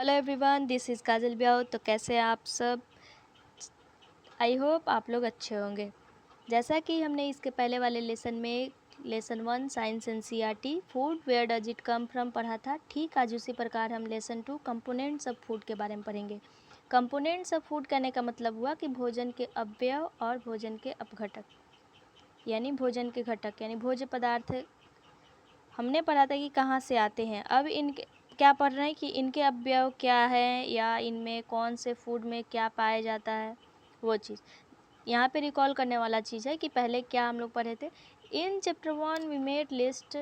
Hello everyone, this is काजल ब्याव। तो कैसे हैं आप सब? आई होप आप लोग अच्छे होंगे। जैसा कि हमने इसके पहले वाले लेसन में lesson 1 science NCERT food where does it come from पढ़ा था, ठीक आज उसी प्रकार हम लेसन 2 कंपोनेंट्स ऑफ फूड के बारे में पढ़ेंगे। कंपोनेंट्स ऑफ फूड कहने का मतलब हुआ कि भोजन के अवयव और भोजन के अपघटक, यानी भोजन के घटक यानी भोज्य पदार्थ। हमने पढ़ा था कि कहाँ से आते हैं। अब इनके क्या पढ़ रहे हैं कि इनके अवयव क्या है या इनमें कौन से फूड में क्या पाया जाता है, वो चीज़ यहाँ पे रिकॉल करने वाला चीज़ है कि पहले क्या हम लोग पढ़े थे। In chapter 1 we made list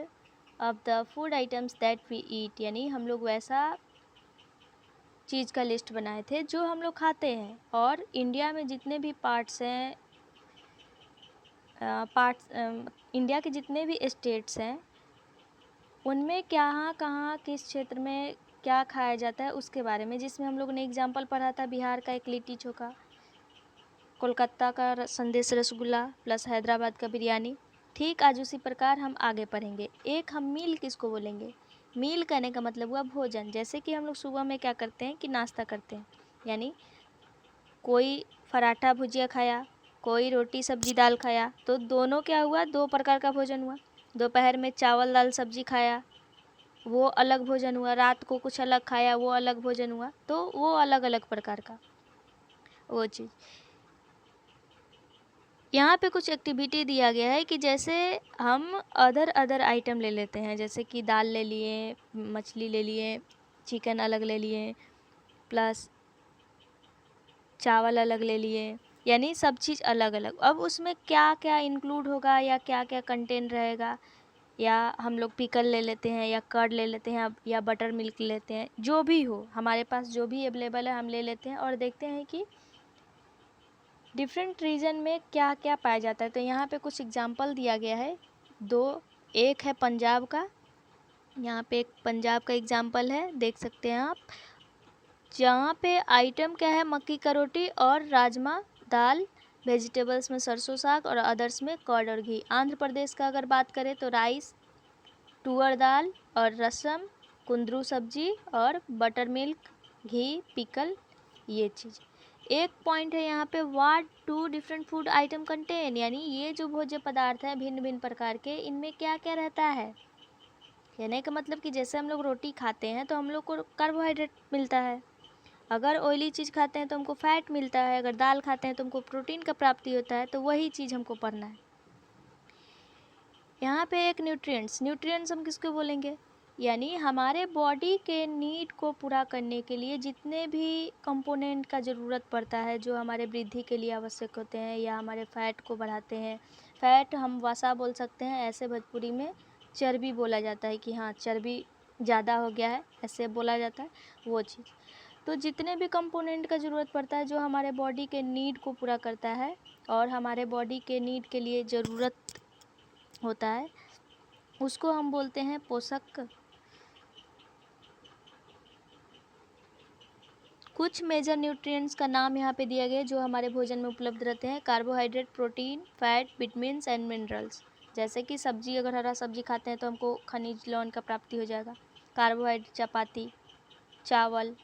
of the food items that we eat, यानी हम लोग वैसा चीज़ का लिस्ट बनाए थे जो हम लोग खाते हैं। और इंडिया में जितने भी पार्ट्स हैं, इंडिया के जितने भी स्टेट्स हैं उनमें कहाँ कहाँ किस क्षेत्र में क्या खाया जाता है उसके बारे में, जिसमें हम लोगों ने एग्जाम्पल पढ़ा था बिहार का एक लिट्टी चोखा, कोलकाता का संदेश रसगुल्ला प्लस हैदराबाद का बिरयानी। ठीक आज उसी प्रकार हम आगे पढ़ेंगे। एक हम मील किसको बोलेंगे? मील कहने का मतलब हुआ भोजन। जैसे कि हम लोग सुबह में क्या करते हैं कि नाश्ता करते हैं, यानी कोई पराठा भुजिया खाया, कोई रोटी सब्जी दाल खाया, तो दोनों क्या हुआ, दो प्रकार का भोजन हुआ। दोपहर में चावल दाल सब्जी खाया, वो अलग भोजन हुआ। रात को कुछ अलग खाया, वो अलग भोजन हुआ। तो वो अलग अलग प्रकार का वो चीज़। यहाँ पे कुछ एक्टिविटी दिया गया है कि जैसे हम अदर आइटम ले लेते हैं, जैसे कि दाल ले लिए, मछली ले लिए, चिकन अलग ले लिए, प्लस चावल अलग ले लिए, यानी सब चीज़ अलग अलग। अब उसमें क्या क्या इंक्लूड होगा या क्या क्या कंटेंट रहेगा, या हम लोग पिकल ले लेते हैं या कर्ड ले लेते हैं या बटर मिल्क लेते हैं, जो भी हो हमारे पास जो भी अवेलेबल है हम ले लेते हैं और देखते हैं कि डिफरेंट रीजन में क्या क्या पाया जाता है। तो यहाँ पे कुछ एग्जांपल दिया गया है दो। एक है पंजाब का, यहाँ पे एक पंजाब का एग्जांपल है, देख सकते हैं आप, जहाँ पे आइटम क्या है, मक्की का रोटी और राजमा दाल, वेजिटेबल्स में सरसों साग और अदर्स में कर्ड और घी। आंध्र प्रदेश का अगर बात करें तो राइस, तुअर दाल और रसम, कुंदरू सब्जी और बटर मिल्क, घी, पिकल, ये चीज़। एक पॉइंट है यहाँ पे, what do different food item contain, यानी ये जो भोज्य पदार्थ हैं भिन्न भिन्न प्रकार के, इनमें क्या क्या रहता है। कहने का मतलब कि जैसे हम लोग रोटी खाते हैं तो हम लोग को कार्बोहाइड्रेट मिलता है, अगर ऑयली चीज़ खाते हैं तो हमको फैट मिलता है, अगर दाल खाते हैं तो हमको प्रोटीन का प्राप्ति होता है। तो वही चीज़ हमको पढ़ना है। यहाँ पे एक न्यूट्रिएंट्स हम किसको बोलेंगे, यानी हमारे बॉडी के नीड को पूरा करने के लिए जितने भी कंपोनेंट का ज़रूरत पड़ता है, जो हमारे वृद्धि के लिए आवश्यक होते हैं या हमारे फैट को बढ़ाते हैं। फैट हम वसा बोल सकते हैं, ऐसे भोजपुरी में चर्बी बोला जाता है कि हाँ चर्बी ज़्यादा हो गया है, ऐसे बोला जाता है वो चीज़। तो जितने भी कंपोनेंट का ज़रूरत पड़ता है जो हमारे बॉडी के नीड को पूरा करता है और हमारे बॉडी के नीड के लिए ज़रूरत होता है, उसको हम बोलते हैं पोषक। कुछ मेजर न्यूट्रिएंट्स का नाम यहाँ पे दिया गया है जो हमारे भोजन में उपलब्ध रहते हैं: carbohydrate, protein, fat, vitamins and minerals. जैसे कि सब्जी, अगर हरा सब्जी खाते हैं तो हमको खनिज लवण का प्राप्ति हो जाएगा। कार्बोहाइड्रेट चपाती, चावल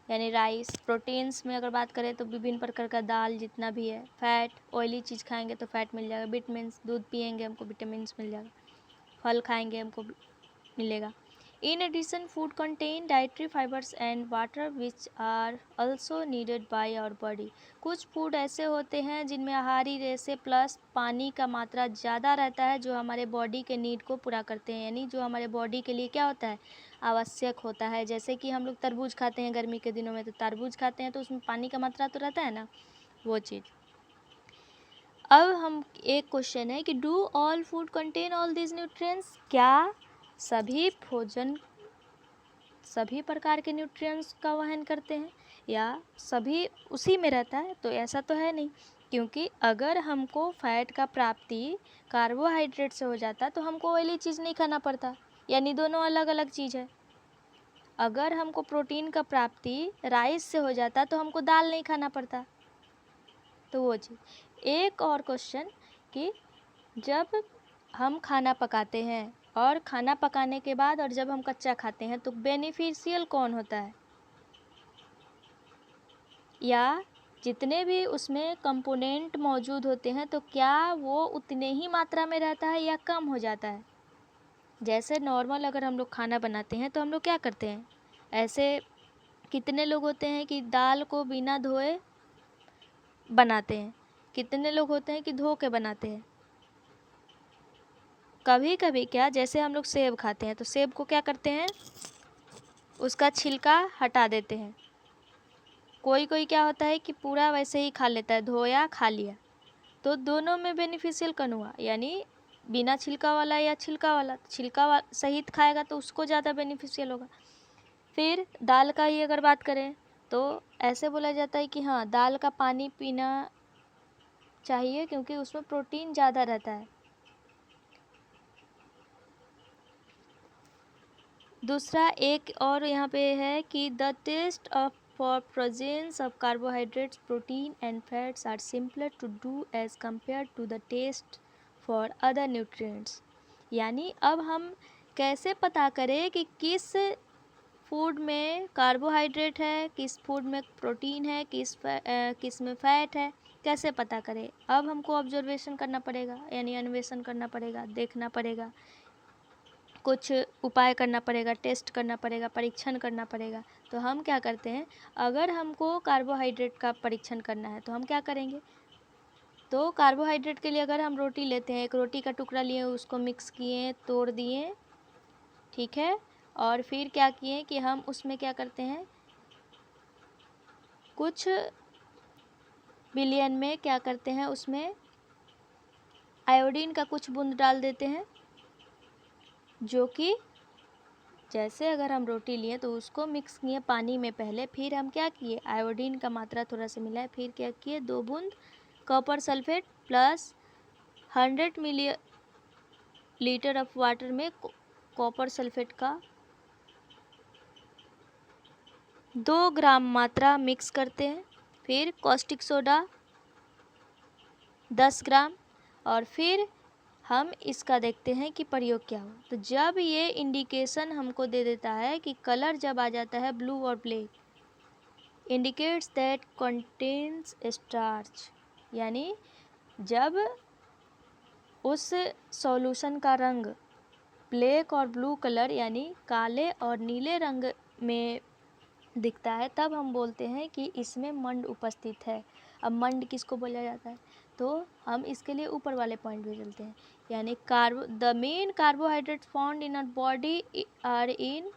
यानी राइस। प्रोटीन्स में अगर बात करें तो विभिन्न प्रकार का दाल जितना भी है। फैट, ऑयली चीज़ खाएंगे तो फैट मिल जाएगा। विटामिन्स, दूध पिएंगे हमको विटामिन्स मिल जाएगा। फल खाएंगे हमको मिलेगा। In addition food contain dietary fibres and water which are also needed by our body. कुछ फूड ऐसे होते हैं जिनमें आहारी रेशे प्लस पानी का मात्रा ज़्यादा रहता है, जो हमारे बॉडी के नीड को पूरा करते हैं, यानी जो हमारे बॉडी के लिए क्या होता है, आवश्यक होता है। जैसे कि हम लोग तरबूज खाते हैं गर्मी के दिनों में, तो तरबूज खाते हैं तो उसमें पानी का मात्रा तो रहता है ना, वो चीज़। अब हम एक क्वेश्चन है कि do all food contain all this nutrients, क्या सभी भोजन सभी प्रकार के न्यूट्रिएंट्स का वहन करते हैं या सभी उसी में रहता है? तो ऐसा तो है नहीं, क्योंकि अगर हमको फैट का प्राप्ति कार्बोहाइड्रेट से हो जाता तो हमको ऑयली चीज़ नहीं खाना पड़ता, यानी दोनों अलग अलग चीज़ है। अगर हमको प्रोटीन का प्राप्ति राइस से हो जाता तो हमको दाल नहीं खाना पड़ता, तो वो चीज़। एक और क्वेश्चन कि जब हम खाना पकाते हैं और खाना पकाने के बाद और जब हम कच्चा खाते हैं तो बेनिफिशियल कौन होता है? या जितने भी उसमें कंपोनेंट मौजूद होते हैं तो क्या वो उतने ही मात्रा में रहता है या कम हो जाता है। जैसे नॉर्मल अगर हम लोग खाना बनाते हैं तो हम लोग क्या करते हैं, ऐसे कितने लोग होते हैं कि दाल को बिना धोए बनाते हैं, कितने लोग होते हैं कि धो के बनाते हैं। कभी कभी क्या, जैसे हम लोग सेब खाते हैं तो सेब को क्या करते हैं, उसका छिलका हटा देते हैं। कोई कोई क्या होता है कि पूरा वैसे ही खा लेता है, धोया खा लिया। तो दोनों में बेनिफिशियल कौन हुआ, यानी बिना छिलका वाला या छिलका वाला। सहित खाएगा तो उसको ज़्यादा बेनिफिशियल होगा। फिर दाल का ही अगर बात करें तो ऐसे बोला जाता है कि हाँ, दाल का पानी पीना चाहिए क्योंकि उसमें प्रोटीन ज़्यादा रहता है। दूसरा एक और यहाँ पे है कि the test of for presence of carbohydrates, protein and fats are simpler to do as compare to the test for other nutrients. यानी अब हम कैसे पता करें कि किस फूड में कार्बोहाइड्रेट है, किस फूड में प्रोटीन है, किस में फैट है, कैसे पता करें। अब हमको ऑब्जर्वेशन करना पड़ेगा, यानी अन्वेषण करना पड़ेगा, देखना पड़ेगा, कुछ उपाय करना पड़ेगा, टेस्ट करना पड़ेगा, परीक्षण करना पड़ेगा। तो हम क्या करते हैं, अगर हमको कार्बोहाइड्रेट का परीक्षण करना है तो हम क्या करेंगे, तो कार्बोहाइड्रेट के लिए अगर हम रोटी लेते हैं, एक रोटी का टुकड़ा लिए, उसको मिक्स किए, तोड़ दिए, ठीक है, और फिर क्या किए कि हम उसमें क्या करते हैं, कुछ बिलियन में क्या करते हैं, उसमें आयोडीन का कुछ बूंद डाल देते हैं, जो कि जैसे अगर हम रोटी लिए तो उसको मिक्स किए पानी में पहले, फिर हम क्या किए, आयोडीन का मात्रा थोड़ा सा मिलाए, फिर क्या किए, 2 बूंद copper sulphate plus 100 millilitre of water में कॉपर सल्फेट का 2 ग्राम मात्रा मिक्स करते हैं, फिर कॉस्टिक सोडा 10 ग्राम, और फिर हम इसका देखते हैं कि प्रयोग क्या हो। तो जब ये इंडिकेशन हमको दे देता है कि कलर जब आ जाता है ब्लू और black, indicates that contains starch, यानी जब उस सॉल्यूशन का रंग ब्लैक और ब्लू कलर यानी काले और नीले रंग में दिखता है, तब हम बोलते हैं कि इसमें मंड उपस्थित है। अब मंड किसको बोला जाता है, तो हम इसके लिए ऊपर वाले पॉइंट पे चलते हैं, यानी the main carbohydrate found in our body are in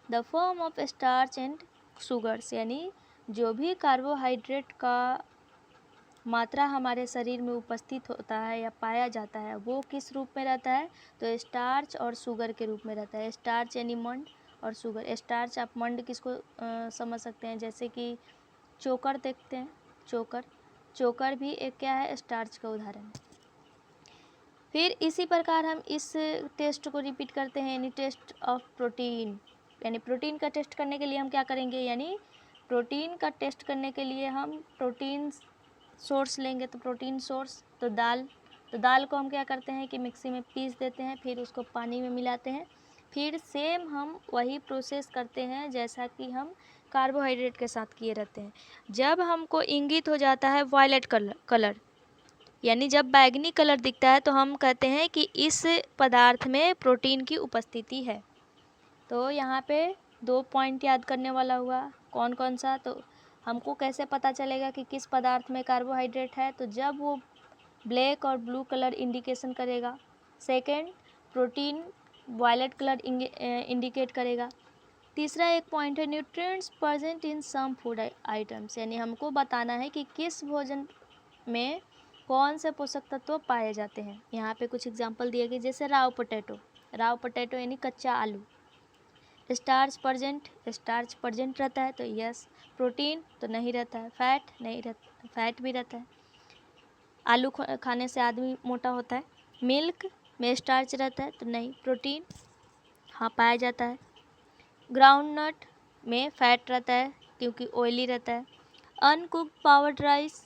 the form of starch and sugars, यानी जो भी कार्बोहाइड्रेट का मात्रा हमारे शरीर में उपस्थित होता है या पाया जाता है, वो किस रूप में रहता है, तो स्टार्च और शुगर के रूप में रहता है। स्टार्च यानी मंड और शुगर। स्टार्च, आप मंड किसको समझ सकते हैं, जैसे कि चोकर देखते हैं, चोकर भी एक क्या है, स्टार्च का उदाहरण है। फिर इसी प्रकार हम इस टेस्ट को रिपीट करते हैं, यानी टेस्ट ऑफ प्रोटीन, यानी प्रोटीन का टेस्ट करने के लिए हम क्या करेंगे, यानी प्रोटीन का टेस्ट करने के लिए हम प्रोटीन सोर्स लेंगे। तो प्रोटीन सोर्स तो दाल को हम क्या करते हैं कि मिक्सी में पीस देते हैं, फिर उसको पानी में मिलाते हैं, फिर सेम हम वही प्रोसेस करते हैं जैसा कि हम कार्बोहाइड्रेट के साथ किए रहते हैं। जब हमको इंगित हो जाता है वायलेट कलर, यानी जब बैगनी कलर दिखता है, तो हम कहते हैं कि इस पदार्थ में प्रोटीन की उपस्थिति है। तो यहाँ पे 2 पॉइंट याद करने वाला हुआ, कौन कौन सा, तो हमको कैसे पता चलेगा कि किस पदार्थ में कार्बोहाइड्रेट है, तो जब वो ब्लैक और ब्लू कलर इंडिकेशन करेगा। Second, protein violet colour indicate करेगा। तीसरा एक पॉइंट है nutrients present in some food items, यानी हमको बताना है कि किस भोजन में कौन से पोषक तत्व पाए जाते हैं। यहाँ पे कुछ एग्जांपल दिए गए, जैसे राव पोटैटो यानी कच्चा आलू। स्टार्च प्रजेंट रहता है तो यस, प्रोटीन तो नहीं रहता है, फैट भी रहता है। आलू खाने से आदमी मोटा होता है। मिल्क में स्टार्च रहता है तो नहीं, प्रोटीन हाँ पाया जाता है। ग्राउंडनट में फैट रहता है क्योंकि ऑयली रहता है। अनकुक्ड पाउडर्ड राइस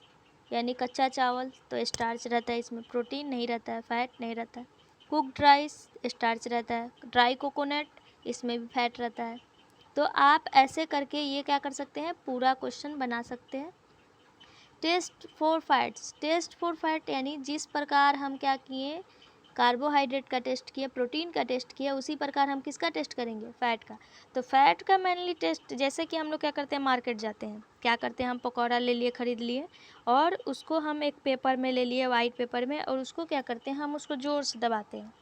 यानी कच्चा चावल तो स्टार्च रहता है, इसमें प्रोटीन नहीं रहता है, फैट नहीं रहता है। कुक्ड राइस स्टार्च रहता है। ड्राई कोकोनट, इसमें भी फैट रहता है। तो आप ऐसे करके ये क्या कर सकते हैं, पूरा क्वेश्चन बना सकते हैं। Test for fats, test for fat यानी जिस प्रकार हम क्या किए, कार्बोहाइड्रेट का टेस्ट किया, प्रोटीन का टेस्ट किया, उसी प्रकार हम किसका टेस्ट करेंगे, फैट का। तो फैट का मेनली टेस्ट, जैसे कि हम लोग क्या करते हैं, मार्केट जाते हैं, क्या करते हैं, हम पकौड़ा ले लिए, खरीद लिए, और उसको हम एक पेपर में ले लिए, वाइट पेपर में, और उसको क्या करते हैं, हम उसको ज़ोर से दबाते हैं।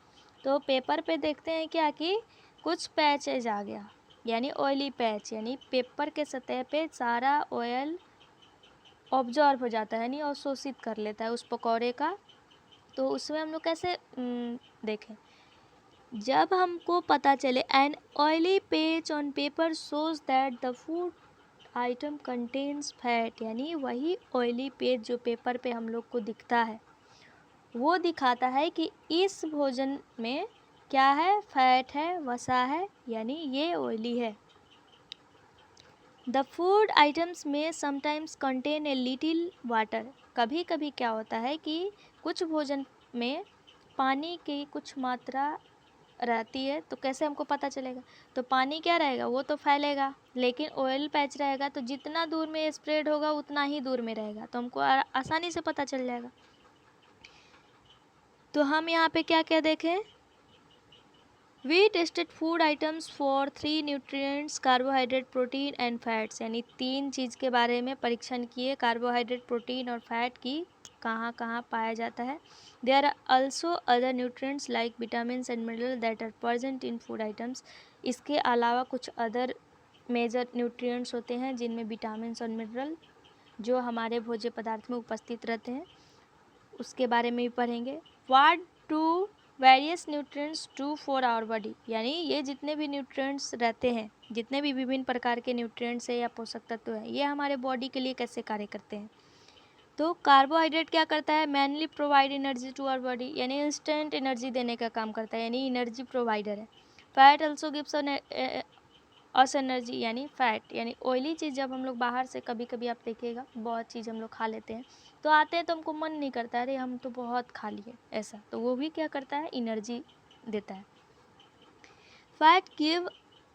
तो पेपर पे देखते हैं क्या कि कुछ पैचेज आ गया, यानी ऑयली पैच, यानी पेपर के सतह पे सारा ऑयल ऑब्जॉर्व हो जाता है, यानी अवशोषित कर लेता है उस पकौड़े का। तो उसमें हम लोग कैसे देखें, जब हमको पता चले an oily page on paper shows that the food item contains fat, यानी वही ऑयली पेज जो पेपर पे हम लोग को दिखता है, वो दिखाता है कि इस भोजन में क्या है, फैट है, वसा है, यानी ये ऑयली है। द फूड आइटम्स में sometimes contain a little water, कभी कभी क्या होता है कि कुछ भोजन में पानी की कुछ मात्रा रहती है। तो कैसे हमको पता चलेगा, तो पानी क्या रहेगा, वो तो फैलेगा, लेकिन ऑयल पैच रहेगा तो जितना दूर में स्प्रेड होगा उतना ही दूर में रहेगा, तो हमको आसानी से पता चल जाएगा। तो हम यहाँ पे क्या क्या देखें, we tested food items for 3 nutrients, carbohydrate, protein and fats, यानी 3 चीज़ के बारे में परीक्षण किए, कार्बोहाइड्रेट, प्रोटीन और फैट की कहाँ कहाँ पाया जाता है। There are also other nutrients like vitamins and mineral that are present in food items, इसके अलावा कुछ अदर मेजर न्यूट्रिएंट्स होते हैं जिनमें विटामिन्स और मिनरल जो हमारे भोज्य पदार्थ में उपस्थित रहते हैं, उसके बारे में भी पढ़ेंगे। What do various nutrients do for our body, यानी ये जितने भी न्यूट्रिएंट्स रहते हैं, जितने भी विभिन्न प्रकार के न्यूट्रिएंट्स है या पोषक तत्व हैं, ये हमारे बॉडी के लिए कैसे कार्य करते हैं। तो कार्बोहाइड्रेट क्या करता है, mainly provide energy to our body, यानी इंस्टेंट एनर्जी देने का काम करता है, यानी एनर्जी प्रोवाइडर है। Fat also gives us energy, यानी फैट, यानी ऑयली चीज़ जब हम लोग बाहर से, कभी कभी आप देखिएगा बहुत चीज़ हम लोग खा लेते हैं, तो आते हैं तो हमको मन नहीं करता, अरे हम तो बहुत खा लिए ऐसा, तो वो भी क्या करता है, एनर्जी देता है। Fat give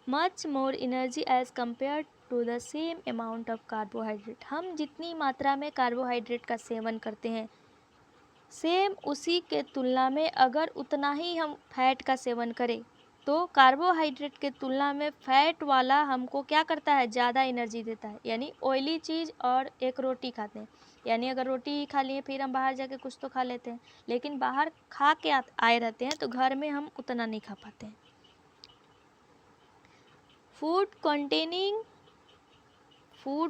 much more energy as compare to the same amount of carbohydrate, हम जितनी मात्रा में कार्बोहाइड्रेट का सेवन करते हैं, सेम उसी के तुलना में अगर उतना ही हम फैट का सेवन करें, तो कार्बोहाइड्रेट के तुलना में फैट वाला हमको क्या करता है, ज़्यादा एनर्जी देता है। यानी ऑयली चीज़ और एक रोटी खाते हैं, यानी अगर रोटी ही खा लिए फिर हम बाहर जाके कुछ तो खा लेते हैं, लेकिन बाहर खा के आए रहते हैं तो घर में हम उतना नहीं खा पाते हैं। Food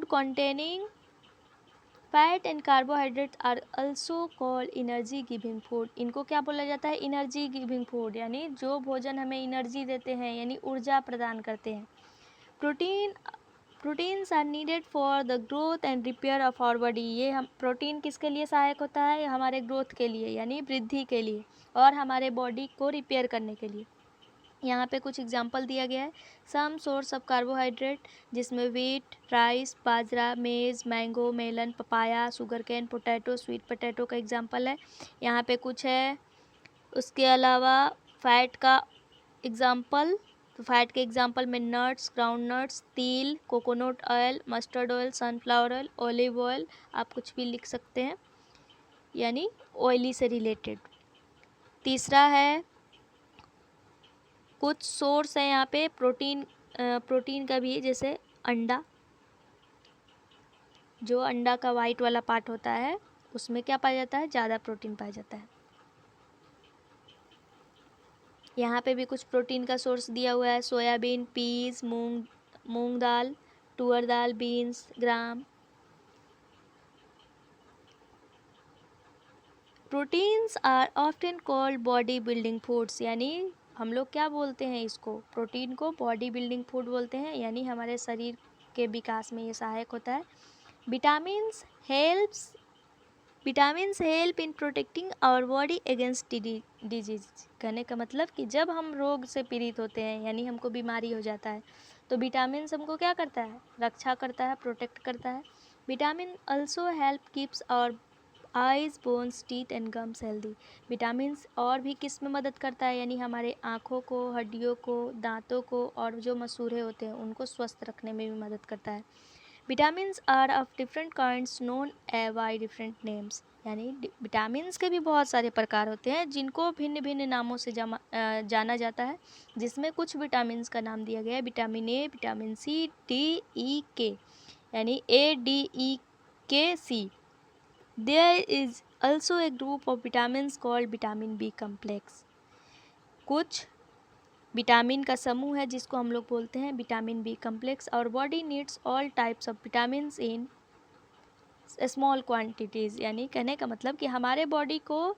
containing fat and carbohydrate are also called energy giving food, इनको क्या बोला जाता है, एनर्जी गिविंग फूड, यानी जो भोजन हमें एनर्जी देते हैं, यानी ऊर्जा प्रदान करते हैं। Proteins are needed for the growth and repair of our body, ये हम प्रोटीन किसके लिए सहायक होता है, हमारे ग्रोथ के लिए, यानी वृद्धि के लिए, और हमारे बॉडी को रिपेयर करने के लिए। यहाँ पे कुछ एग्जाम्पल दिया गया है, सम सोर्स ऑफ कार्बोहाइड्रेट, जिसमें wheat, rice, bajra, maize, mango, melon, papaya, sugar cane, potato, sweet potato का एग्जाम्पल है। यहाँ पे कुछ है, उसके अलावा फैट का एग्जाम्पल, तो फैट के एग्जाम्पल में नट्स, ग्राउंड नट्स, तिल, coconut oil, mustard oil, sunflower oil, olive oil, आप कुछ भी लिख सकते हैं, यानी ऑयली से रिलेटेड। तीसरा है, कुछ सोर्स है यहाँ पे प्रोटीन का भी, जैसे अंडा, जो अंडा का वाइट वाला पार्ट होता है उसमें क्या पाया जाता है, ज़्यादा प्रोटीन पाया जाता है। यहाँ पे भी कुछ प्रोटीन का सोर्स दिया हुआ है, सोयाबीन, पीस, मूंग दाल, तुअर दाल, beans, gram. Proteins are often called body building foods, यानी हम लोग क्या बोलते हैं इसको, प्रोटीन को बॉडी बिल्डिंग फूड बोलते हैं, यानी हमारे शरीर के विकास में ये सहायक होता है। Vitamins help in protecting our body against disease, कहने का मतलब कि जब हम रोग से पीड़ित होते हैं, यानी हमको बीमारी हो जाता है, तो विटामिन हमको क्या करता है, रक्षा करता है, प्रोटेक्ट करता है। Vitamin also help keeps our eyes, bones, teeth and gums healthy, vitamin और भी किस में मदद करता है, यानी हमारे आँखों को, हड्डियों को, दांतों को और जो मसूड़े होते हैं उनको स्वस्थ रखने में भी मदद करता है। Vitamins are of different kinds known by different names, यानी विटामिन्स के भी बहुत सारे प्रकार होते हैं जिनको भिन्न भिन्न नामों से जाना जाता है, जिसमें कुछ विटामिन्स का नाम दिया गया है vitamin A, vitamin C, D, E, K, यानी A, D, E, K, C. There is also a group of vitamins called vitamin B complex. कुछ विटामिन का समूह है जिसको हम लोग बोलते हैं विटामिन बी कम्प्लेक्स। और body needs all types of vitamins in small quantities, यानी कहने का मतलब कि हमारे बॉडी को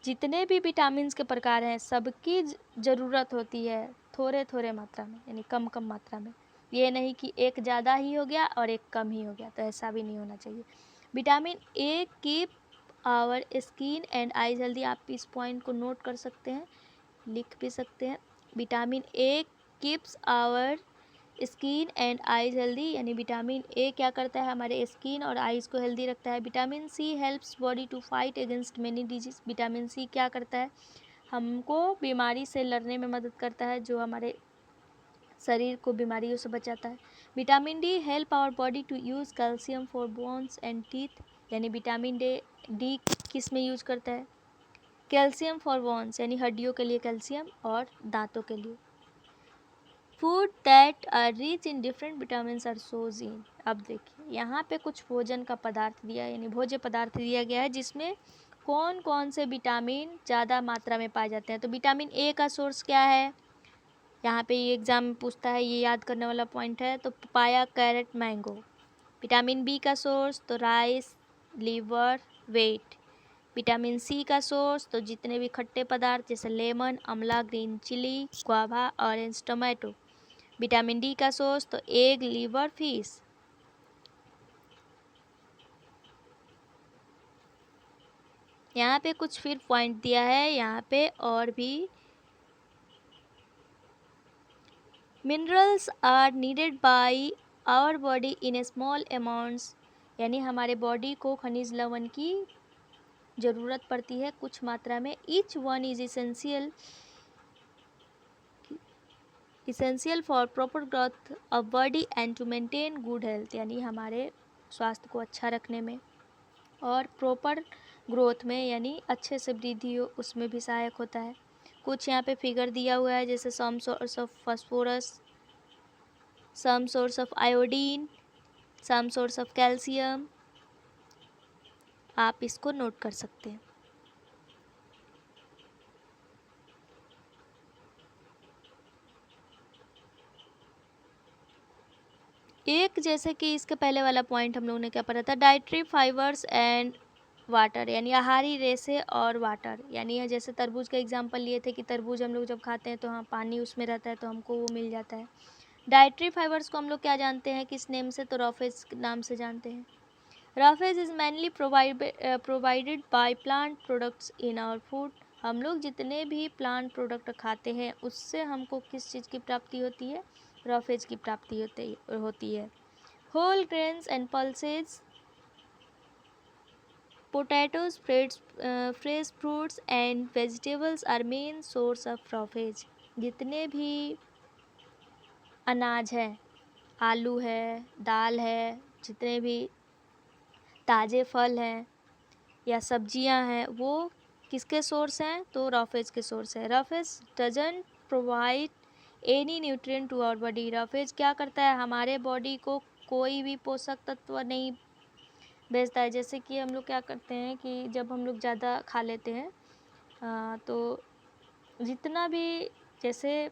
जितने भी विटामिन्स के प्रकार हैं सबकी ज़रूरत होती है थोड़े थोड़े मात्रा में, यानी कम कम मात्रा में। ये नहीं कि एक ज़्यादा ही हो गया और एक कम ही हो गया, तो ऐसा भी नहीं होना चाहिए। Vitamin A keep our skin and eyes healthy. आप इस पॉइंट को नोट कर सकते हैं, लिख भी सकते हैं। Vitamin A keeps our skin and eyes healthy, यानी विटामिन ए क्या करता है, हमारे स्किन और आइज़ को हेल्दी रखता है। Vitamin C helps body to fight against many disease. Vitamin C क्या करता है, हमको बीमारी से लड़ने में मदद करता है, जो हमारे शरीर को बीमारियों से बचाता है। Vitamin D help our body to use calcium for bones and teeth, यानी विटामिन डी किस में यूज करता है, कैल्शियम फॉर बोन्स, यानी हड्डियों के लिए कैल्शियम और दांतों के लिए। Food that are rich in different vitamin are shown in. अब देखिए यहाँ पे कुछ भोजन का पदार्थ दिया है, यानी भोज्य पदार्थ दिया गया है जिसमें कौन कौन से विटामिन ज़्यादा मात्रा में पाए जाते हैं। तो विटामिन ए का सोर्स क्या है, यहाँ पे ये एग्जाम में पूछता है, ये याद करने वाला पॉइंट है। तो papaya, carrot, mango. Vitamin B का सोर्स तो rice, liver, wheat. Vitamin C का सोर्स तो जितने भी खट्टे पदार्थ जैसे lemon, amla, green chilli, guava, orange, tomato. Vitamin D का सोर्स तो एग, लीवर, फिश। यहाँ पे कुछ फिर पॉइंट दिया है, यहाँ पे और भी। Minerals are needed by our body in small amounts, यानी हमारे बॉडी को खनिज लवण की ज़रूरत पड़ती है कुछ मात्रा में। Each one is essential for proper growth of body and to maintain good health, यानी हमारे स्वास्थ्य को अच्छा रखने में और प्रॉपर ग्रोथ में, यानी अच्छे से वृद्धि हो उसमें भी सहायक होता है। कुछ यहाँ पे फिगर दिया हुआ है, जैसे some source of phosphorus, some source of iodine, some source of calcium. आप इसको नोट कर सकते हैं। एक जैसे कि इसके पहले वाला पॉइंट हम लोगों ने क्या पढ़ा था, डाइटरी फाइबर्स एंड वाटर, यानी आहारी रेशे और वाटर। यानी जैसे तरबूज का एग्जांपल लिए थे कि तरबूज हम लोग जब खाते हैं तो हाँ पानी उसमें रहता है तो हमको वो मिल जाता है। डाइटरी फाइबर्स को हम लोग क्या जानते हैं किस नेम से, तो रॉफेज नाम से जानते हैं। Roughage is mainly provided by plant products in our food. हम लोग जितने भी प्लांट प्रोडक्ट खाते हैं उससे हमको किस चीज़ की प्राप्ति होती है, रॉफेज की प्राप्ति होती है। Whole grains and pulses, potatoes, fresh fruits and vegetables are main source of roughage। जितने भी अनाज है, आलू है, दाल है, जितने भी ताज़े फल हैं या सब्जियां हैं वो किसके सोर्स हैं, तो रॉफेज के सोर्स है। Roughage doesn't provide any nutrient to our body. Roughage क्या करता है, हमारे बॉडी को कोई भी पोषक तत्व नहीं भेजता है। जैसे कि हम लोग क्या करते हैं कि जब हम लोग ज़्यादा खा लेते हैं तो जितना भी जैसे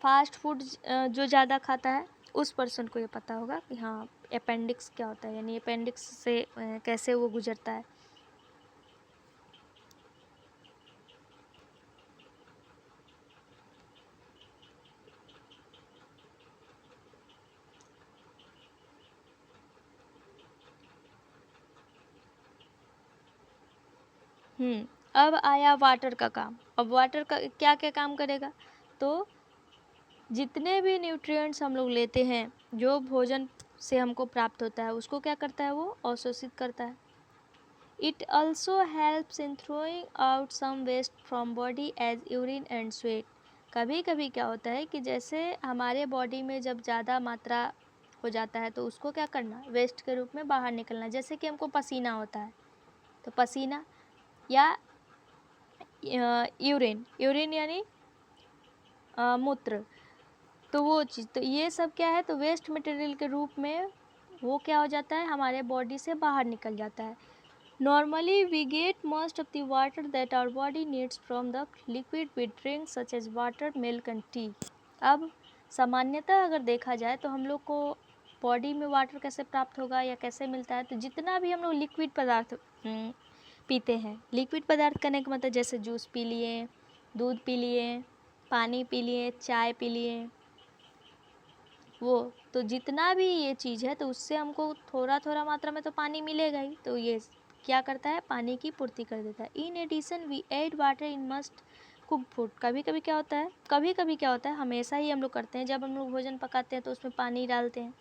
फास्ट फूड जो ज़्यादा खाता है उस पर्सन को ये पता होगा कि हाँ अपेंडिक्स क्या होता है, यानी अपेंडिक्स से कैसे वो गुजरता है। अब आया वाटर का काम। अब वाटर का क्या क्या काम करेगा, तो जितने भी न्यूट्रिएंट्स हम लोग लेते हैं जो भोजन से हमको प्राप्त होता है उसको क्या करता है, वो अवशोषित करता है। It also helps in throwing out some waste from body as urine and sweat. कभी कभी क्या होता है कि जैसे हमारे बॉडी में जब ज़्यादा मात्रा हो जाता है तो उसको क्या करना, वेस्ट के रूप में बाहर निकलना। जैसे कि हमको पसीना होता है तो पसीना, या यूरिन, यूरिन यानी मूत्र, तो वो चीज़, तो ये सब क्या है, तो वेस्ट मटेरियल के रूप में वो क्या हो जाता है, हमारे बॉडी से बाहर निकल जाता है। Normally we get most of the water that our body needs from the liquid we drink such as water, milk and tea. अब सामान्यतः अगर देखा जाए तो हम लोग को बॉडी में वाटर कैसे प्राप्त होगा या कैसे मिलता है, तो जितना भी हम लोग लिक्विड पदार्थ पीते हैं, लिक्विड पदार्थ करने का मतलब जैसे जूस पी लिए, दूध पी लिए, पानी पी लिए, चाय पी लिए, वो तो जितना भी ये चीज़ है तो उससे हमको थोड़ा थोड़ा मात्रा में तो पानी मिलेगा ही, तो ये क्या करता है, पानी की पूर्ति कर देता है। In addition we add water in most cook food. कभी कभी क्या होता है, कभी कभी क्या होता है, हमेशा ही हम लोग करते हैं, जब हम लोग भोजन पकाते हैं तो उसमें पानी डालते हैं।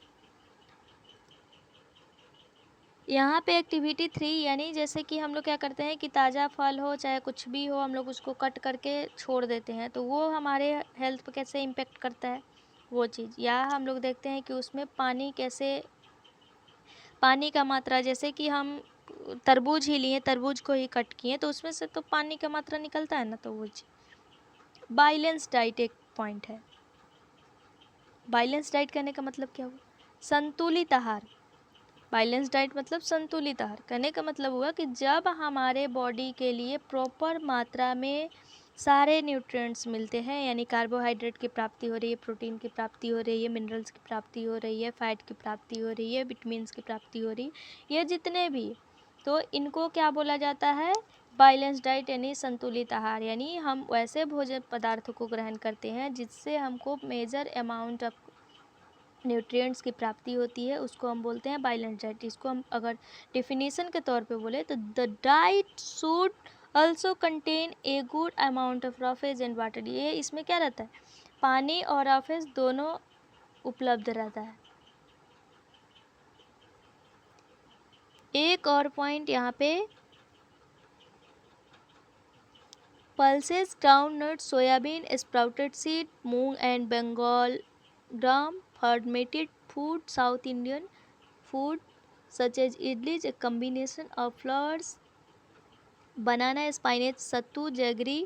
यहाँ पे एक्टिविटी 3 यानी जैसे कि हम लोग क्या करते हैं कि ताज़ा फल हो चाहे कुछ भी हो, हम लोग उसको कट करके छोड़ देते हैं, तो वो हमारे हेल्थ पर कैसे इम्पेक्ट करता है वो चीज़। या हम लोग देखते हैं कि उसमें पानी कैसे, पानी का मात्रा, जैसे कि हम तरबूज ही लिए, तरबूज को ही कट किए तो उसमें से तो पानी का मात्रा निकलता है ना, तो वो चीज़। बैलेंस डाइट एक पॉइंट है। बैलेंस डाइट करने का मतलब क्या हुआ, संतुलित आहार। बैलेंस डाइट मतलब संतुलित आहार। कहने का मतलब हुआ कि जब हमारे बॉडी के लिए प्रॉपर मात्रा में सारे न्यूट्रिएंट्स मिलते हैं, यानी कार्बोहाइड्रेट की प्राप्ति हो रही है, प्रोटीन की प्राप्ति हो रही है, मिनरल्स की प्राप्ति हो रही है, फैट की प्राप्ति हो रही है, विटामिन्स की प्राप्ति हो रही है, ये जितने भी, तो इनको क्या बोला जाता है, बैलेंस डाइट यानी संतुलित आहार। यानी हम वैसे भोजन पदार्थों को ग्रहण करते हैं जिससे हमको मेजर अमाउंट ऑफ न्यूट्रिएंट्स की प्राप्ति होती है, उसको हम बोलते हैं बैलेंस डाइट। इसको हम अगर डेफिनेशन के तौर पे बोले तो the diet should also contain a good amount of roughage and water. ये इसमें क्या रहता है, पानी और रॉफेज दोनों उपलब्ध रहता है। एक और पॉइंट यहाँ पे, pulses, groundnut, soybean, sprouted seed, moong and Bengal gram, fermented food, South Indian food such as idli is a combination of flours, banana, spinach, sattu, jaggery,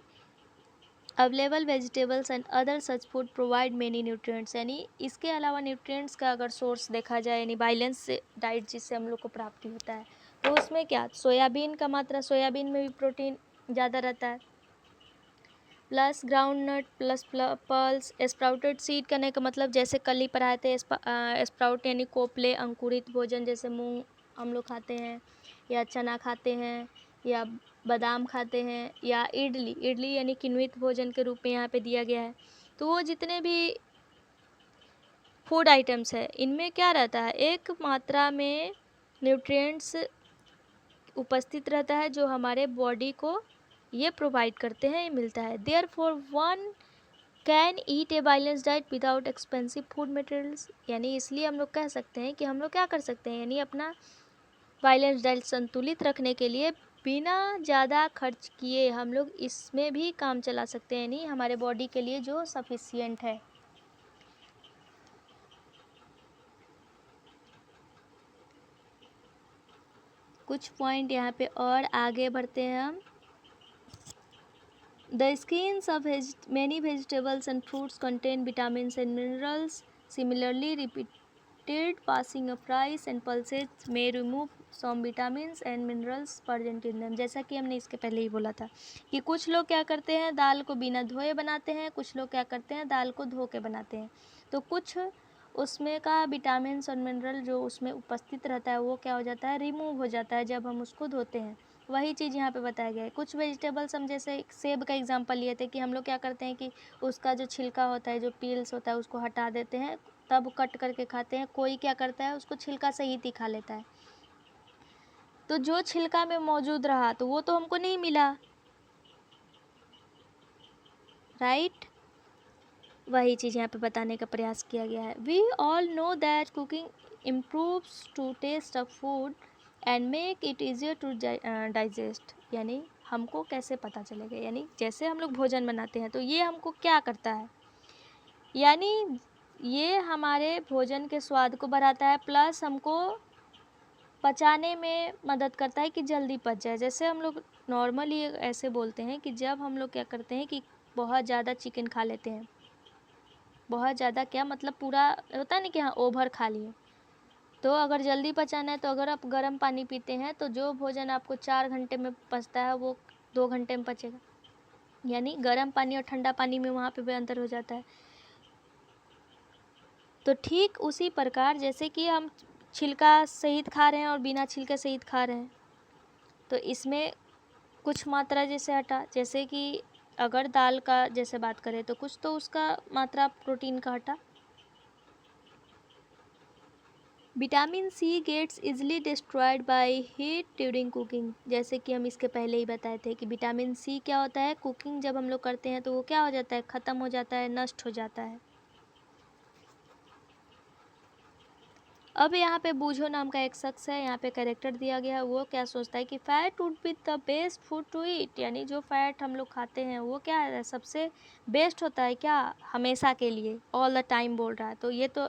available vegetables and other such food provide many nutrients। यानी इसके अलावा nutrients का अगर source देखा जाए, यानी balance diet जिससे हम लोग को प्राप्ति होता है, तो उसमें क्या, सोयाबीन का मात्रा, सोयाबीन में भी प्रोटीन ज़्यादा रहता है, plus groundnut, plus pulse, sprouted seed करने का मतलब जैसे कल ही पढ़ाए थे, स्प्राउट यानी कोपले, अंकुरित भोजन, जैसे मूंग हम लोग खाते हैं, या चना खाते हैं, या बादाम खाते हैं, या इडली, इडली यानी किण्वित भोजन के रूप में यहाँ पे दिया गया है। तो वो जितने भी फूड आइटम्स है, इनमें क्या रहता है, एक मात्रा में न्यूट्रिएंट्स उपस्थित रहता है जो हमारे बॉडी को ये प्रोवाइड करते हैं, ये मिलता है। Therefore one can eat a balance diet without expensive food materials. यानी इसलिए हम लोग कह सकते हैं कि हम लोग क्या कर सकते हैं, यानी अपना बैलेंस डाइट संतुलित रखने के लिए बिना ज़्यादा खर्च किए हम लोग इसमें भी काम चला सकते हैं, यानी हमारे बॉडी के लिए जो सफिशियंट है। कुछ पॉइंट यहाँ पे और आगे बढ़ते हैं हम। The skins of many vegetables and fruits contain vitamins and minerals. Similarly, repeated passing of rice and pulses may remove some vitamins and minerals present in them। जैसा कि हमने इसके पहले ही बोला था कि कुछ लोग क्या करते हैं, दाल को बिना धोए बनाते हैं, कुछ लोग क्या करते हैं, दाल को धो के बनाते हैं, तो कुछ उसमें का विटामिन्स और मिनरल जो उसमें उपस्थित रहता है वो क्या हो जाता है, रिमूव हो जाता है जब हम उसको धोते हैं। वही चीज़ यहाँ पे बताया गया है। कुछ वेजिटेबल्स हम जैसे सेब का एग्जांपल लिए थे कि हम लोग क्या करते हैं कि उसका जो छिलका होता है, जो पील्स होता है, उसको हटा देते हैं, तब कट करके खाते हैं। कोई क्या करता है, उसको छिलका सहित ही खा लेता है, तो जो छिलका में मौजूद रहा तो वो तो हमको नहीं मिला, राइट। वही चीज़ यहाँ पे बताने का प्रयास किया गया है। We all know that cooking improves to taste of food and make it easier to digest. यानी हमको कैसे पता चलेगा? यानी जैसे हम लोग भोजन बनाते हैं तो ये हमको क्या करता है, यानी ये हमारे भोजन के स्वाद को बढ़ाता है, प्लस हमको पचाने में मदद करता है कि जल्दी पच जाए। जैसे हम लोग नॉर्मली ऐसे बोलते हैं कि जब हम लोग क्या करते हैं कि बहुत ज़्यादा चिकन खा लेते हैं, बहुत ज़्यादा क्या मतलब पूरा होता है ना कि हाँ ओवर खा लिए, तो अगर जल्दी पचाना है तो अगर आप गर्म पानी पीते हैं तो जो भोजन आपको 4 घंटे में पचता है वो 2 घंटे में पचेगा। यानी गर्म पानी और ठंडा पानी में वहाँ पे भी अंतर हो जाता है। तो ठीक उसी प्रकार जैसे कि हम छिलका सहित खा रहे हैं और बिना छिलके सहित खा रहे हैं, तो इसमें कुछ मात्रा जैसे हटा, जैसे कि अगर दाल का जैसे बात करें तो कुछ तो उसका मात्रा प्रोटीन का हटा। Vitamin C gets easily destroyed by heat during cooking. जैसे कि हम इसके पहले ही बताए थे कि विटामिन सी क्या होता है, कुकिंग जब हम लोग करते हैं तो वो क्या हो जाता है, ख़त्म हो जाता है, नष्ट हो जाता है। अब यहाँ पे बूझो नाम का एक शख्स है, यहाँ पे कैरेक्टर दिया गया है, वो क्या सोचता है कि fat would be the best food to eat, यानी जो फ़ैट हम लोग खाते हैं वो क्या है, सबसे बेस्ट होता है क्या, हमेशा के लिए, ऑल द टाइम बोल रहा है। तो ये तो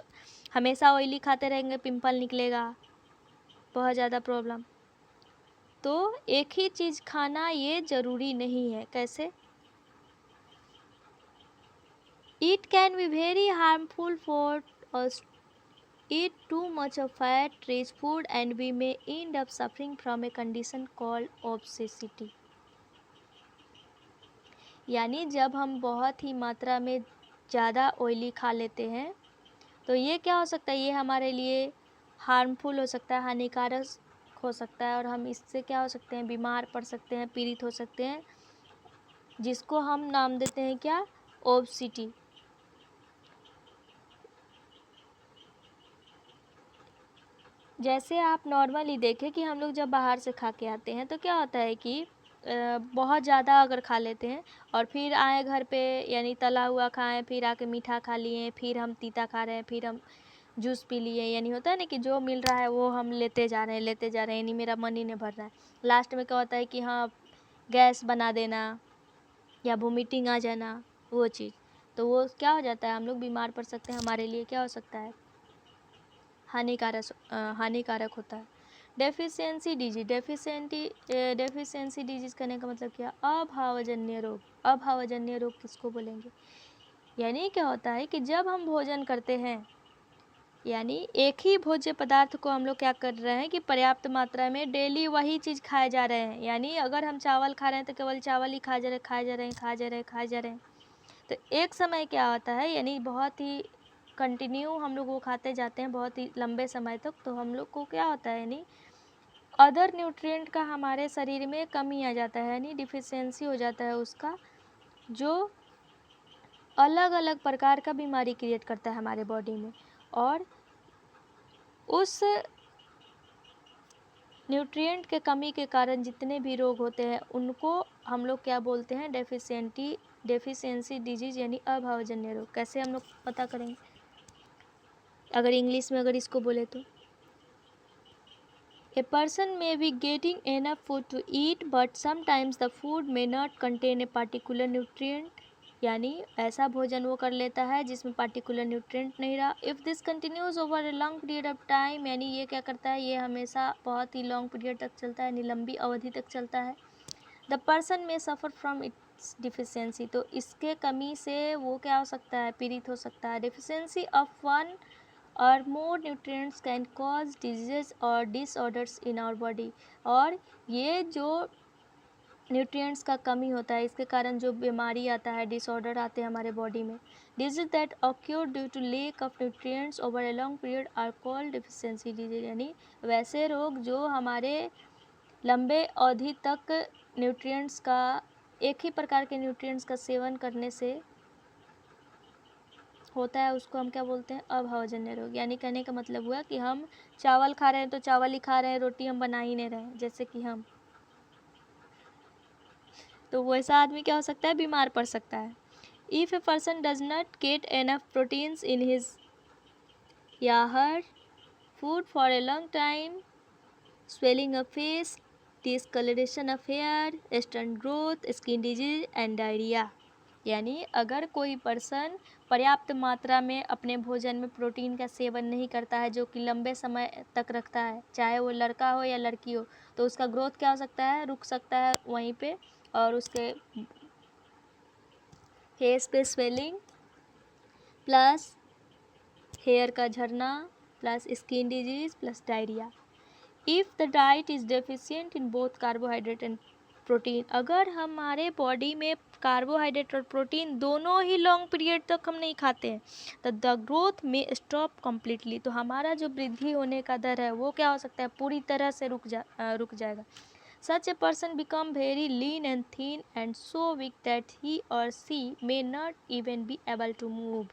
हमेशा ऑयली खाते रहेंगे, पिंपल निकलेगा, बहुत ज़्यादा प्रॉब्लम। तो एक ही चीज़ खाना ये ज़रूरी नहीं है। कैसे? It can be very harmful for us eat too much of fat rich food and we may end up suffering from a condition called obesity। यानी जब हम बहुत ही मात्रा में ज़्यादा ऑयली खा लेते हैं तो ये क्या हो सकता है, ये हमारे लिए हार्मफुल हो सकता है, हानिकारक हो सकता है, और हम इससे क्या हो सकते हैं, बीमार पड़ सकते हैं, पीड़ित हो सकते हैं, जिसको हम नाम देते हैं क्या, ओबेसिटी। जैसे आप नॉर्मली देखें कि हम लोग जब बाहर से खा के आते हैं तो क्या होता है कि बहुत ज़्यादा अगर खा लेते हैं और फिर आए घर पे, यानी तला हुआ खाएं, फिर आके मीठा खा लिए, फिर हम तीता खा रहे हैं, फिर हम जूस पी लिए, यानी होता है ना कि जो मिल रहा है वो हम लेते जा रहे हैं, लेते जा रहे हैं, यानी मेरा मन ही नहीं भर रहा है। लास्ट में क्या होता है कि हाँ गैस बना देना या वोमिटिंग आ जाना, वो चीज़, तो वो क्या हो जाता है, हम लोग बीमार पड़ सकते हैं, हमारे लिए क्या हो सकता है, हानिकारक होता है। डेफिशिएंसी डिजीज करने का मतलब क्या, अभावजन्य रोग। अभावजन्य रोग किसको बोलेंगे, यानी क्या होता है कि जब हम भोजन करते हैं, यानी एक ही भोज्य पदार्थ को हम लोग क्या कर रहे हैं कि पर्याप्त मात्रा में डेली वही चीज़ खाए जा रहे हैं, यानी अगर हम चावल खा रहे हैं तो केवल चावल ही खाए जा रहे हैं। तो एक समय क्या होता है, यानी बहुत ही कंटिन्यू हम लोग वो खाते जाते हैं बहुत ही लंबे समय तक, तो हम लोग को क्या होता है, यानी अदर न्यूट्रिएंट का हमारे शरीर में कमी आ जाता है, यानी डिफिशियंसी हो जाता है उसका, जो अलग अलग प्रकार का बीमारी क्रिएट करता है हमारे बॉडी में। और उस न्यूट्रिएंट के कमी के कारण जितने भी रोग होते हैं उनको हम लोग क्या बोलते हैं, डेफिशिएंसी डिजीज, यानी अभावजन्य रोग। कैसे हम लोग पता करेंगे, अगर इंग्लिश में अगर इसको बोले तो, A person may be getting enough food to eat but sometimes the food may not contain a particular nutrient, यानी ऐसा भोजन वो कर लेता है जिसमें पार्टिकुलर न्यूट्रिएंट नहीं रहा। If this continues over a long period of time, यानी ये क्या करता है, ये हमेशा बहुत ही लॉन्ग पीरियड तक चलता है, यानी लंबी अवधि तक चलता है। द पर्सन में सफ़र फ्रॉम इट्स डिफिशियंसी, तो इसके कमी से वो क्या हो सकता है, पीड़ित हो सकता है। डिफिशियंसी ऑफ वन और मोर न्यूट्रिएंट्स कैन कॉज डिजीज़ और डिसऑर्डर्स इन आवर बॉडी, और ये जो न्यूट्रिएंट्स का कमी होता है इसके कारण जो बीमारी आता है, डिसऑर्डर आते हैं हमारे बॉडी में, disease that occur due to lack of nutrients over a long period are called deficiency disease, यानी वैसे रोग जो हमारे लंबे अवधि तक न्यूट्रिएंट्स का, एक ही प्रकार के न्यूट्रिएंट्स का सेवन करने से होता है, उसको हम क्या बोलते हैं, अभावजन्य रोग। यानी कहने का मतलब हुआ कि हम चावल खा रहे हैं तो चावल ही खा रहे हैं, रोटी हम बना ही नहीं रहे हैं, जैसे कि हम, तो वैसा आदमी क्या हो सकता है, बीमार पड़ सकता है। If a person does not get enough proteins in his या her food for a long time, swelling of face, discolouration of hair, stunt growth, skin disease and diarrhoea. यानी अगर कोई पर्सन पर्याप्त मात्रा में अपने भोजन में प्रोटीन का सेवन नहीं करता है, जो कि लंबे समय तक रखता है, चाहे वो लड़का हो या लड़की हो, तो उसका ग्रोथ क्या हो सकता है, रुक सकता है वहीं पे, और उसके फेस पे स्वेलिंग प्लस हेयर का झड़ना plus skin disease plus diarrhoea. If the diet is deficient in both carbohydrate and protein, अगर हमारे बॉडी में कार्बोहाइड्रेट और प्रोटीन दोनों ही लॉन्ग पीरियड तक हम नहीं खाते हैं, तो द ग्रोथ में स्टॉप कम्प्लीटली, तो हमारा जो वृद्धि होने का दर है वो क्या हो सकता है, पूरी तरह से रुक जाएगा। Such a person become very lean and thin and so weak that he or she may not even be able to move.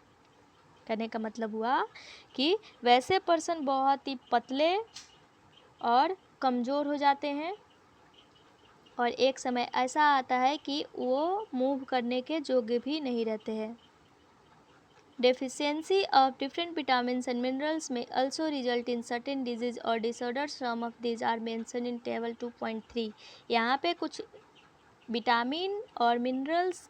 कहने का मतलब हुआ कि वैसे पर्सन बहुत ही पतले और कमज़ोर हो जाते हैं, और एक समय ऐसा आता है कि वो मूव करने के योग्य भी नहीं रहते हैं। Deficiency of different vitamins and minerals में also result in certain disease or disorders. Some of these are mentioned in table 2.3. यहाँ पे कुछ विटामिन और मिनरल्स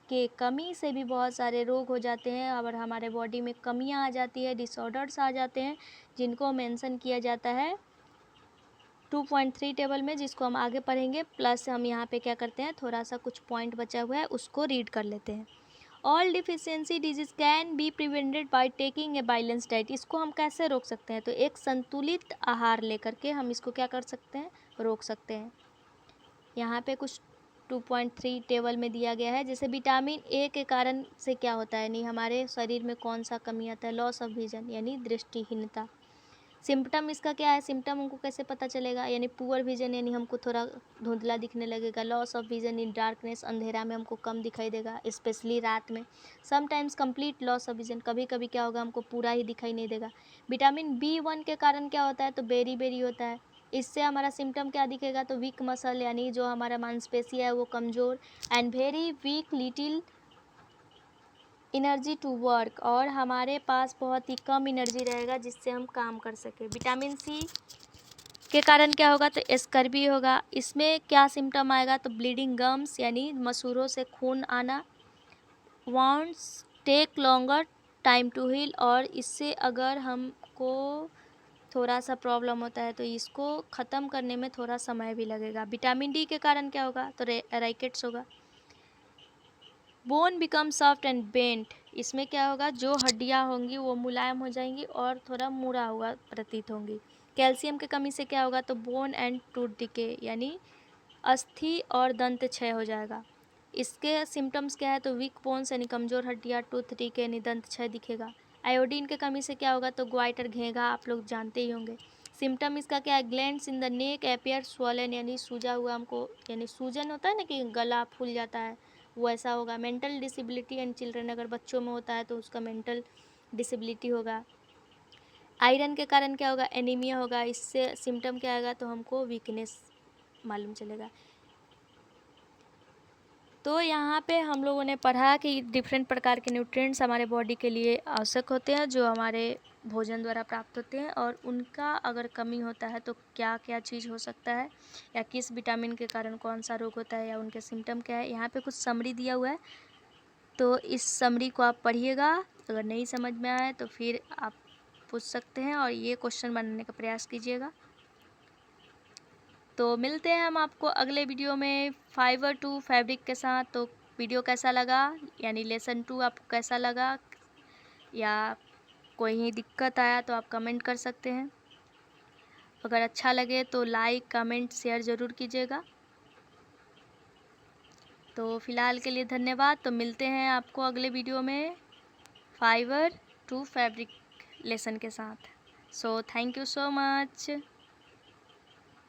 के कमी से भी बहुत सारे रोग हो जाते हैं, और हमारे बॉडी में कमियाँ आ जाती है, डिसऑर्डर्स आ जाते हैं, जिनको मेंशन किया जाता है 2.3 टेबल में, जिसको हम आगे पढ़ेंगे। प्लस हम यहाँ पे क्या करते हैं, थोड़ा सा कुछ पॉइंट बचा हुआ है उसको रीड कर लेते हैं। All deficiency disease can be prevented by taking a balance diet. इसको हम कैसे रोक सकते हैं, तो एक संतुलित आहार लेकर के हम इसको क्या कर सकते हैं, रोक सकते हैं। यहाँ पे कुछ 2.3 टेबल में दिया गया है, जैसे विटामिन ए के कारण से क्या होता है, यानी हमारे शरीर में कौन सा कमी आता है, लॉस ऑफ विजन यानी दृष्टिहीनता। सिम्पटम इसका क्या है, सिम्पटम हमको कैसे पता चलेगा, यानी पुअर विजन यानी हमको थोड़ा धुंधला दिखने लगेगा। Loss of vision in darkness, अंधेरा में हमको कम दिखाई देगा, स्पेशली रात में। Sometimes complete loss of vision, कभी कभी क्या होगा, हमको पूरा ही दिखाई नहीं देगा। विटामिन B1 के कारण क्या होता है, तो बेरी बेरी होता है। इससे हमारा सिम्टम क्या दिखेगा, तो वीक मसल, यानी जो हमारा मांसपेशी है वो कमज़ोर, and very weak little energy to work, और हमारे पास बहुत ही कम एनर्जी रहेगा जिससे हम काम कर सकें। विटामिन सी के कारण क्या होगा, तो स्कर्वी होगा। इसमें क्या सिम्टम आएगा, तो ब्लीडिंग गम्स यानी मसूड़ों से खून आना, wounds take longer time to heal, और इससे अगर हमको थोड़ा सा प्रॉब्लम होता है तो इसको ख़त्म करने में थोड़ा समय भी लगेगा। विटामिन डी के कारण क्या होगा, तो राइकेट्स होगा। Bone become soft and bent, इसमें क्या होगा, जो हड्डियाँ होंगी वो मुलायम हो जाएंगी और थोड़ा मुड़ा हुआ प्रतीत होंगी। कैल्शियम की कमी से क्या होगा, तो बोन एंड टूथ डिके यानी अस्थि और दंत क्षय हो जाएगा। इसके सिम्टम्स क्या है, तो वीक बोन्स यानी कमज़ोर हड्डियाँ, टूथ डिके यानी दंत क्षय दिखेगा। आयोडीन की कमी से क्या होगा, तो ग्वाइटर घेंघा आप लोग जानते ही होंगे। सिम्टम इसका क्या है, glands in the neck appear swollen यानी सूजा हुआ, हमको यानी सूजन होता है ना कि गला फूल जाता है, वो ऐसा होगा। मेंटल डिसेबिलिटी एंड चिल्ड्रन, अगर बच्चों में होता है तो उसका मेंटल डिसेबिलिटी होगा। आयरन के कारण क्या होगा, एनीमिया होगा। इससे सिम्टम क्या आएगा, तो हमको वीकनेस मालूम चलेगा। तो यहाँ पे हम लोगों ने पढ़ा कि डिफरेंट प्रकार के न्यूट्रिएंट्स हमारे बॉडी के लिए आवश्यक होते हैं, जो हमारे भोजन द्वारा प्राप्त होते हैं, और उनका अगर कमी होता है तो क्या क्या चीज़ हो सकता है, या किस विटामिन के कारण कौन सा रोग होता है, या उनके सिम्टम क्या है। यहाँ पे कुछ समरी दिया हुआ है, तो इस समरी को आप पढ़िएगा। अगर नहीं समझ में आए तो फिर आप पूछ सकते हैं, और ये क्वेश्चन बनाने का प्रयास कीजिएगा। तो मिलते हैं हम आपको अगले वीडियो में फाइबर टू फैब्रिक के साथ। तो वीडियो कैसा लगा, यानी लेसन 2 आपको कैसा लगा, या कोई दिक्कत आया तो आप कमेंट कर सकते हैं। अगर अच्छा लगे तो लाइक कमेंट शेयर ज़रूर कीजिएगा। तो फ़िलहाल के लिए धन्यवाद। तो मिलते हैं आपको अगले वीडियो में फाइबर टू फैब्रिक लेसन के साथ। So thank you so much.